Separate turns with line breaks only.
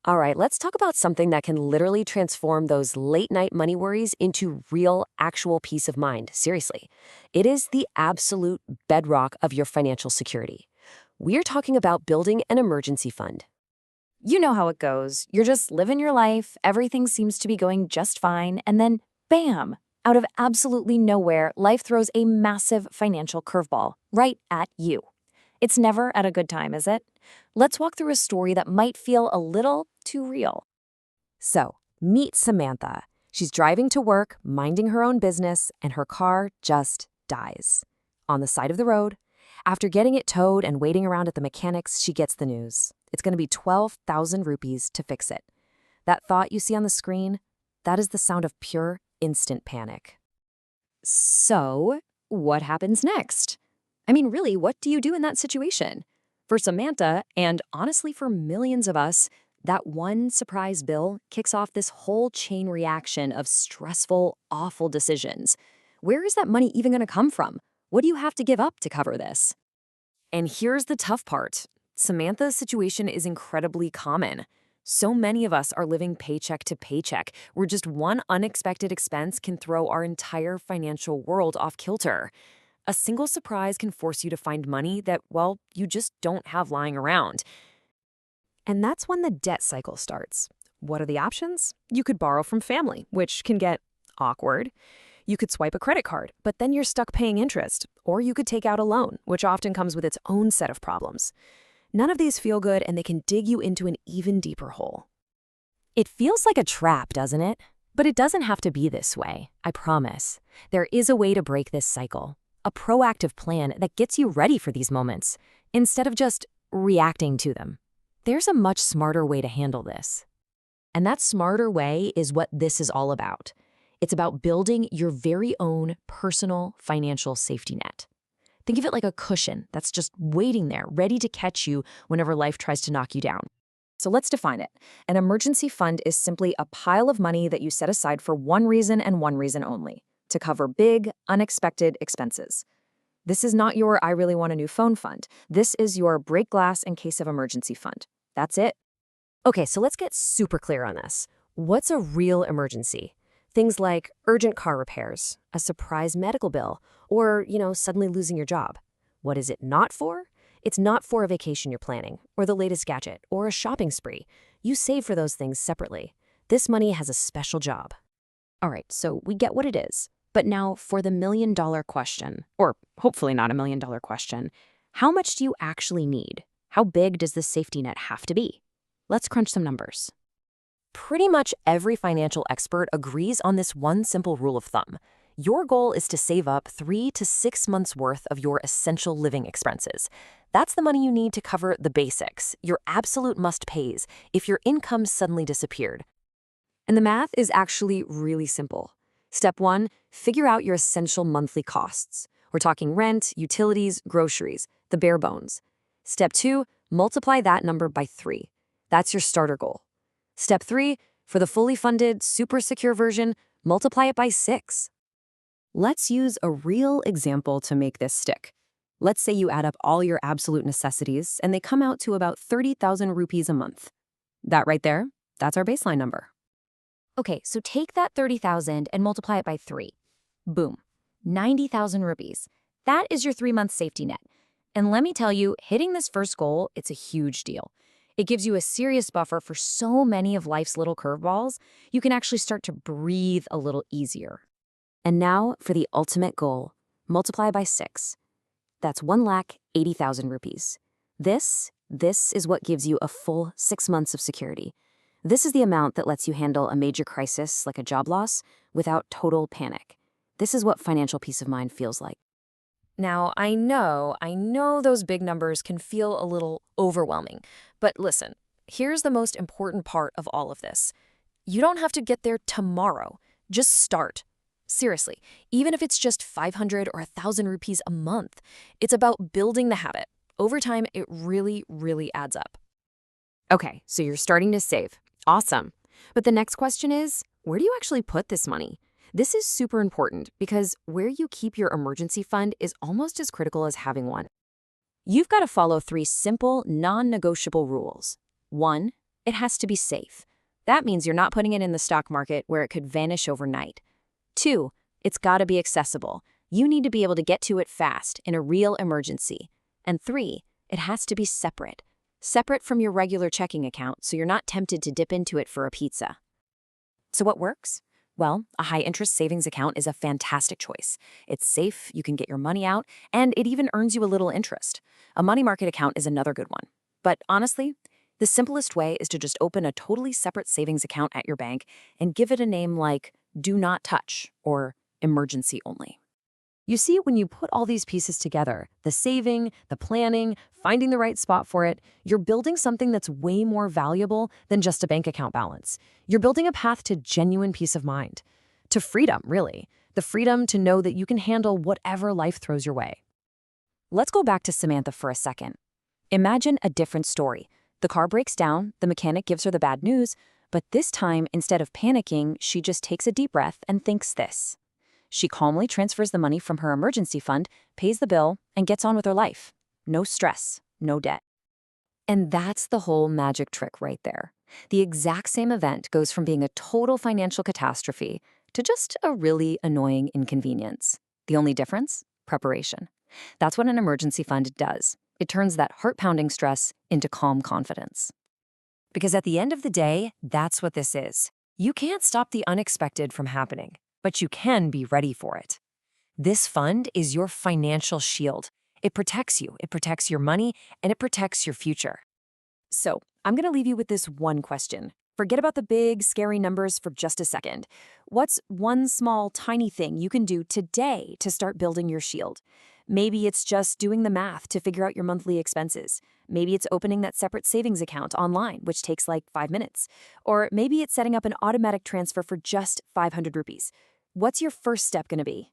All right, let's talk about something that can literally transform those late night money worries into real, actual peace of mind. Seriously. It is the absolute bedrock of your financial security. We're talking about building an emergency fund.
You know how it goes. You're just living your life, everything seems to be going just fine, and then bam! Out of absolutely nowhere, life throws a massive financial curveball right at you. It's never at a good time, is it? Let's walk through a story that might feel a little too real.
So, meet Samantha. She's driving to work, minding her own business, and her car just dies. On the side of the road, after getting it towed and waiting around at the mechanics, she gets the news. It's going to be 12,000 rupees to fix it. That thought you see on the screen, that is the sound of pure, instant panic.
So, what happens next? I mean, really, what do you do in that situation? For Samantha, and honestly for millions of us, that one surprise bill kicks off this whole chain reaction of stressful, awful decisions. Where is that money even going to come from? What do you have to give up to cover this?
And here's the tough part. Samantha's situation is incredibly common. So many of us are living paycheck to paycheck, where just one unexpected expense can throw our entire financial world off kilter. A single surprise can force you to find money that, well, you just don't have lying around. And that's when the debt cycle starts. What are the options? You could borrow from family, which can get awkward. You could swipe a credit card, but then you're stuck paying interest. Or you could take out a loan, which often comes with its own set of problems. None of these feel good, and they can dig you into an even deeper hole. It feels like a trap, doesn't it? But it doesn't have to be this way, I promise. There is a way to break this cycle. A proactive plan that gets you ready for these moments, instead of just reacting to them. There's a much smarter way to handle this. And that smarter way is what this is all about. It's about building your very own personal financial safety net. Think of it like a cushion that's just waiting there, ready to catch you whenever life tries to knock you down. So let's define it. An emergency fund is simply a pile of money that you set aside for one reason and one reason only: to cover big, unexpected expenses. This is not your I really want a new phone fund. This is your break glass in case of emergency fund. That's it. Okay, so let's get super clear on this. What's a real emergency? Things like urgent car repairs, a surprise medical bill, or, suddenly losing your job. What is it not for? It's not for a vacation you're planning, or the latest gadget, or a shopping spree. You save for those things separately. This money has a special job. All right, so we get what it is. But now for the million-dollar question, or hopefully not a million-dollar question, how much do you actually need? How big does this safety net have to be? Let's crunch some numbers. Pretty much every financial expert agrees on this one simple rule of thumb. Your goal is to save up 3 to 6 months' worth of your essential living expenses. That's the money you need to cover the basics, your absolute must-pays, if your income suddenly disappeared. And the math is actually really simple. Step 1, figure out your essential monthly costs. We're talking rent, utilities, groceries, the bare bones. Step 2, multiply that number by 3. That's your starter goal. Step 3, for the fully funded, super secure version, multiply it by 6. Let's use a real example to make this stick. Let's say you add up all your absolute necessities and they come out to about 30,000 rupees a month. That right there, that's our baseline number.
Okay, so take that 30,000 and multiply it by 3. Boom, 90,000 rupees. That is your 3-month safety net. And let me tell you, hitting this first goal, it's a huge deal. It gives you a serious buffer for so many of life's little curveballs. You can actually start to breathe a little easier. And now for the ultimate goal, multiply by 6. That's 1,80,000 rupees. This is what gives you a full 6 months of security. This is the amount that lets you handle a major crisis like a job loss without total panic. This is what financial peace of mind feels like. Now, I know those big numbers can feel a little overwhelming, but listen, here's the most important part of all of this. You don't have to get there tomorrow. Just start. Seriously, even if it's just 500 or 1,000 rupees a month, it's about building the habit. Over time, it really, really adds up. Okay, so you're starting to save. Awesome. But the next question is, where do you actually put this money? This is super important because where you keep your emergency fund is almost as critical as having one. You've got to follow 3 simple, non-negotiable rules. 1, it has to be safe. That means you're not putting it in the stock market where it could vanish overnight. 2, it's got to be accessible. You need to be able to get to it fast in a real emergency. And 3, it has to be separate. Separate from your regular checking account so you're not tempted to dip into it for a pizza.
So what works? Well, a high-interest savings account is a fantastic choice. It's safe, you can get your money out, and it even earns you a little interest. A money market account is another good one. But honestly, the simplest way is to just open a totally separate savings account at your bank and give it a name like Do Not Touch or Emergency Only. You see, when you put all these pieces together, the saving, the planning, finding the right spot for it, you're building something that's way more valuable than just a bank account balance. You're building a path to genuine peace of mind, to freedom, really, the freedom to know that you can handle whatever life throws your way. Let's go back to Samantha for a second. Imagine a different story. The car breaks down, the mechanic gives her the bad news, but this time, instead of panicking, she just takes a deep breath and thinks this. She calmly transfers the money from her emergency fund, pays the bill, and gets on with her life. No stress, no debt. And that's the whole magic trick right there. The exact same event goes from being a total financial catastrophe to just a really annoying inconvenience. The only difference? Preparation. That's what an emergency fund does. It turns that heart-pounding stress into calm confidence. Because at the end of the day, that's what this is. You can't stop the unexpected from happening, but you can be ready for it. This fund is your financial shield. It protects you, it protects your money, and it protects your future. So, I'm going to leave you with this one question. Forget about the big, scary numbers for just a second. What's one small, tiny thing you can do today to start building your shield? Maybe it's just doing the math to figure out your monthly expenses. Maybe it's opening that separate savings account online, which takes like 5 minutes. Or maybe it's setting up an automatic transfer for just 500 rupees. What's your first step going to be?